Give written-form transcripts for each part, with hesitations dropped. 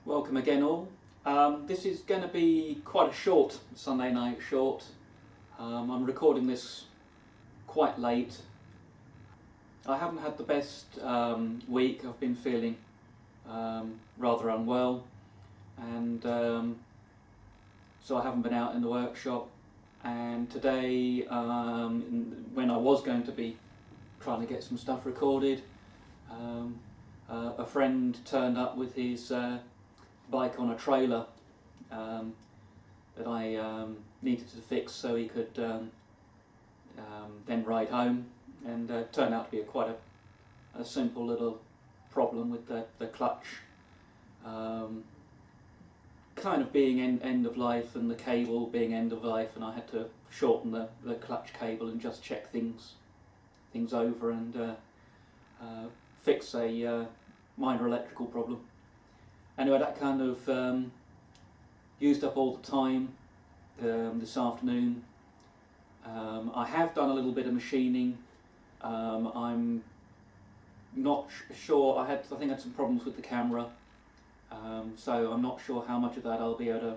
Welcome again all. This is going to be quite a short Sunday night short. I'm recording this quite late. I haven't had the best week. I've been feeling rather unwell, and so I haven't been out in the workshop. And today, when I was going to be trying to get some stuff recorded, a friend turned up with his bike on a trailer that I needed to fix so he could then ride home, and turned out to be quite a simple little problem with the clutch kind of being end of life and the cable being end of life, and I had to shorten the clutch cable and just check things over and fix a minor electrical problem. Anyway, that kind of used up all the time this afternoon. I have done a little bit of machining. I'm not sure. I think I had some problems with the camera, so I'm not sure how much of that I'll be able to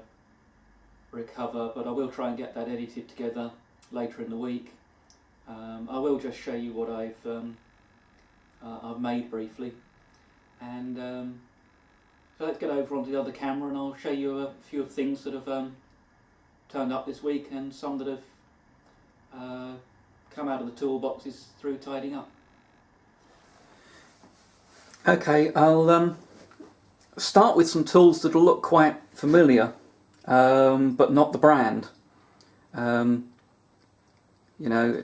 recover, but I will try and get that edited together later in the week. I will just show you what I've made briefly, and so let's get over onto the other camera and I'll show you a few of things that have turned up this week, and some that have come out of the toolboxes through tidying up. Okay, I'll start with some tools that will look quite familiar, but not the brand. You know,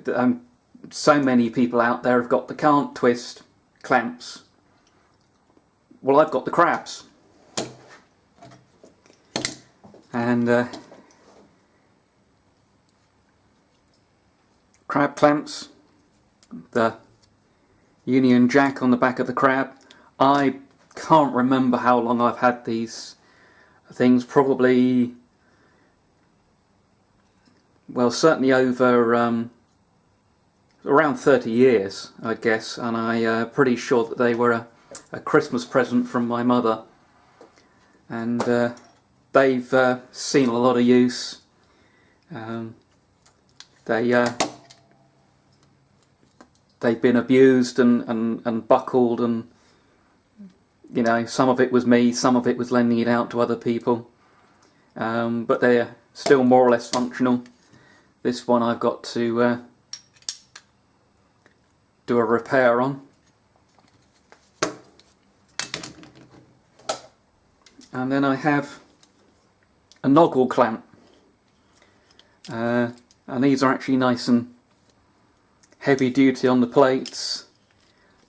so many people out there have got the can't twist clamps. Well, I've got the crabs. And crab clamps, the Union Jack on the back of the crab. I can't remember how long I've had these things, probably, well, certainly over around 30 years, I guess, and I'm pretty sure that they were a Christmas present from my mother, and they've seen a lot of use. They've been abused and buckled, and you know, some of it was me, some of it was lending it out to other people, but they're still more or less functional. This one I've got to do a repair on. And then I have a noggle clamp, and these are actually nice and heavy duty on the plates.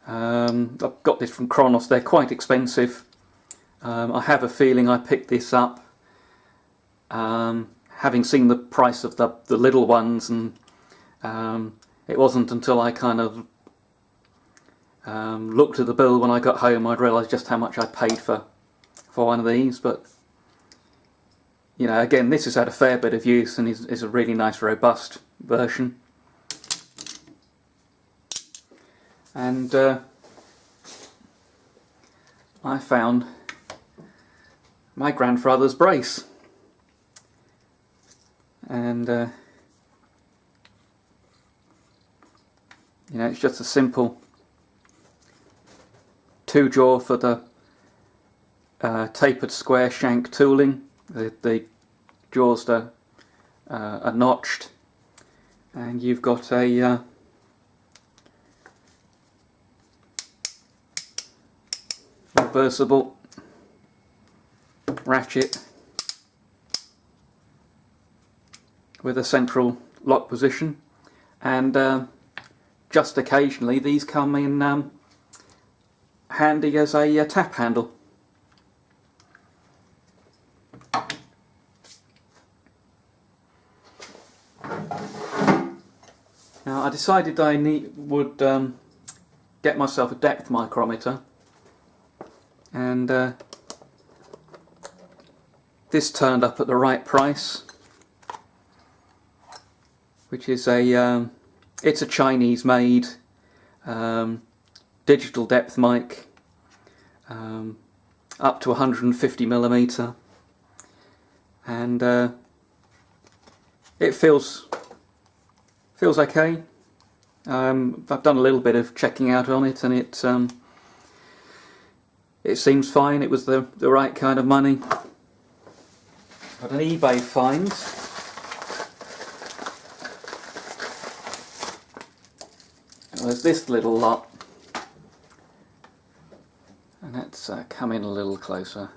I've got this from Kronos. They're quite expensive. I have a feeling I picked this up having seen the price of the little ones, and it wasn't until I kind of looked at the bill when I got home I'd realised just how much I paid for one of these. But you know, again, this has had a fair bit of use and is a really nice robust version. And I found my grandfather's brace, and you know, it's just a simple 2-jaw for the tapered square shank tooling. The jaws are notched, and you've got a reversible ratchet with a central lock position, and just occasionally these come in handy as a tap handle. Now, I decided I would get myself a depth micrometer, and this turned up at the right price, which is it's a Chinese made digital depth mic. up to 150mm, and it feels okay. I've done a little bit of checking out on it, and it seems fine. It was the right kind of money. Got an eBay find. There's this little lot, and let's come in a little closer.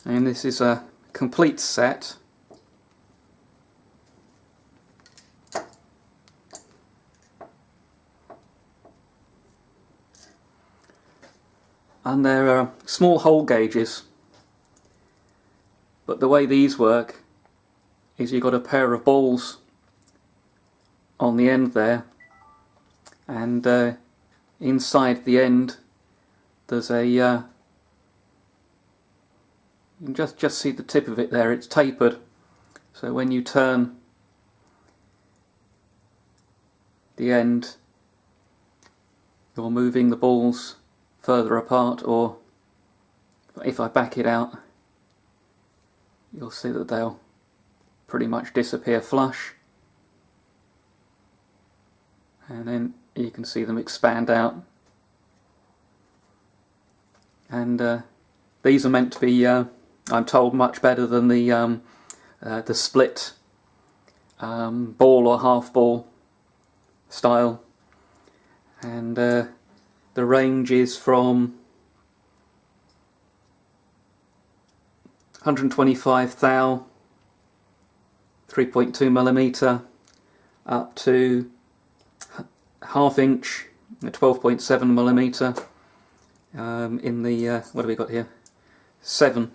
And this is a complete set. And there are small hole gauges, but the way these work is you've got a pair of balls on the end there, and inside the end there's a you can just see the tip of it there. It's tapered, so when you turn the end, you're moving the balls further apart, or if I back it out, you'll see that they'll pretty much disappear flush, and then you can see them expand out. And these are meant to be, I'm told, much better than the split ball or half ball style, and the range is from 125 thou 3.2mm up to ½ inch 12.7mm in the what have we got here, 7,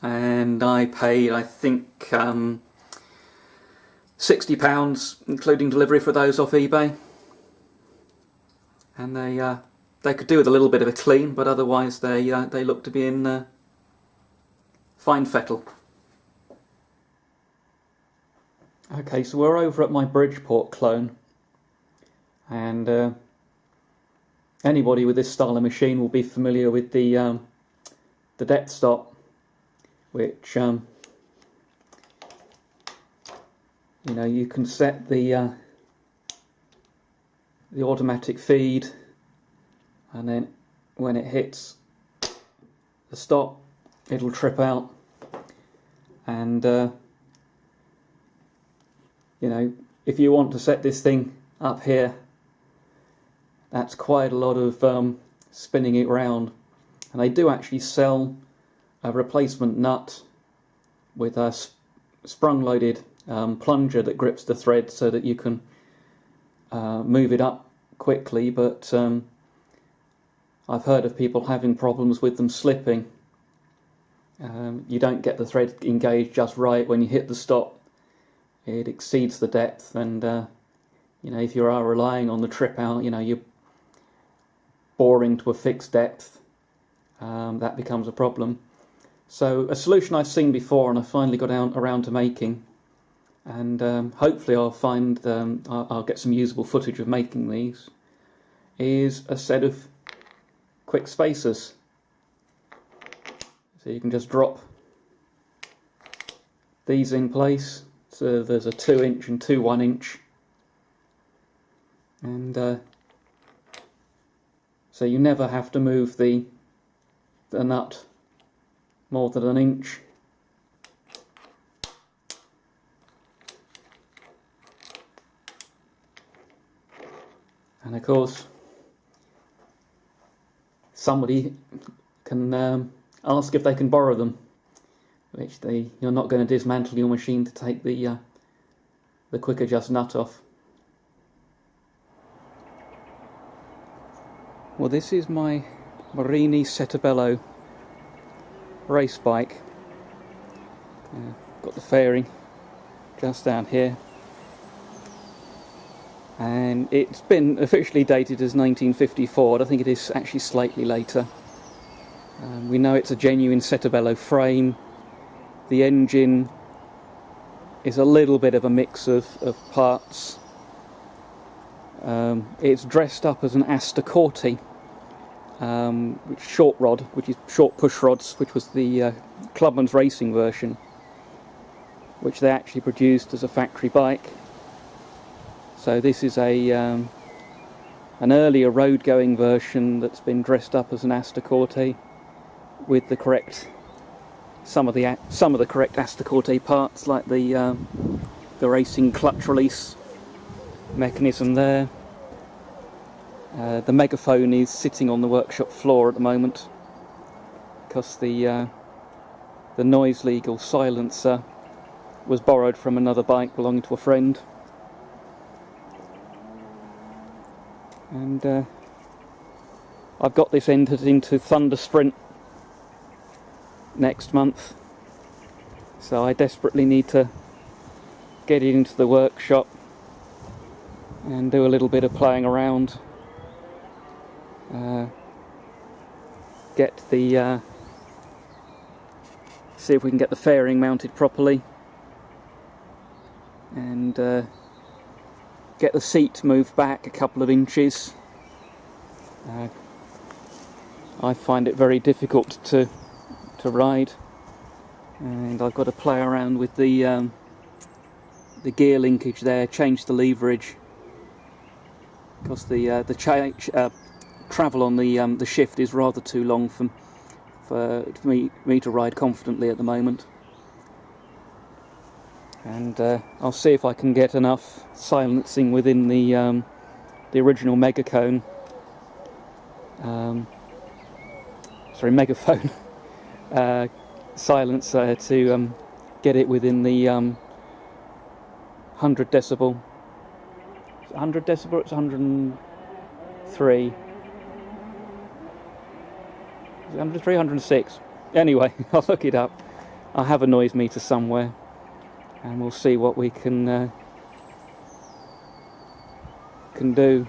and I paid, I think, £60 including delivery for those off eBay, and they could do with a little bit of a clean, but otherwise they look to be in fine fettle. Okay, so we're over at my Bridgeport Clone, and anybody with this style of machine will be familiar with the depth stop, which you know, you can set the automatic feed, and then when it hits the stop it'll trip out, and you know, if you want to set this thing up here, that's quite a lot of spinning it round. And they do actually sell a replacement nut with a sprung-loaded plunger that grips the thread so that you can move it up quickly, but I've heard of people having problems with them slipping. You don't get the thread engaged just right when you hit the stop. It exceeds the depth, and you know, if you are relying on the trip out, you know, you're boring to a fixed depth, that becomes a problem. So a solution I've seen before and I finally got around to making, and hopefully I'll find I'll get some usable footage of making these, is a set of quick spacers. So you can just drop these in place. So there's a 2-inch and 2 1-inch, and so you never have to move the nut more than an inch. And of course, somebody can ask if they can borrow them, which you're not going to dismantle your machine to take the quick adjust nut off. Well, this is my Marini Settebello race bike. Got the fairing just down here, and it's been officially dated as 1954. I think it is actually slightly later. We know it's a genuine Settebello frame. The engine is a little bit of a mix of parts. It's dressed up as an Astor Corti, which short rod, which is short push rods, which was the Clubman's racing version, which they actually produced as a factory bike. So this is an earlier road-going version that's been dressed up as an Astor-Corte with the correct some of the correct Astor-Corte parts, like the racing clutch release mechanism there. The megaphone is sitting on the workshop floor at the moment because the noise legal silencer was borrowed from another bike belonging to a friend. And I've got this entered into Thunder Sprint next month, so I desperately need to get it into the workshop and do a little bit of playing around. See if we can get the fairing mounted properly, and get the seat moved back a couple of inches. I find it very difficult to ride, and I've got to play around with the gear linkage there, change the leverage, because the travel on the shift is rather too long for me to ride confidently at the moment. And I'll see if I can get enough silencing within the original megaphone. Megaphone silencer to get it within the 100 decibel. 100 decibel? It's 103. Is it 103? 106? Anyway, I'll look it up. I'll have a noise meter somewhere, and we'll see what we can do.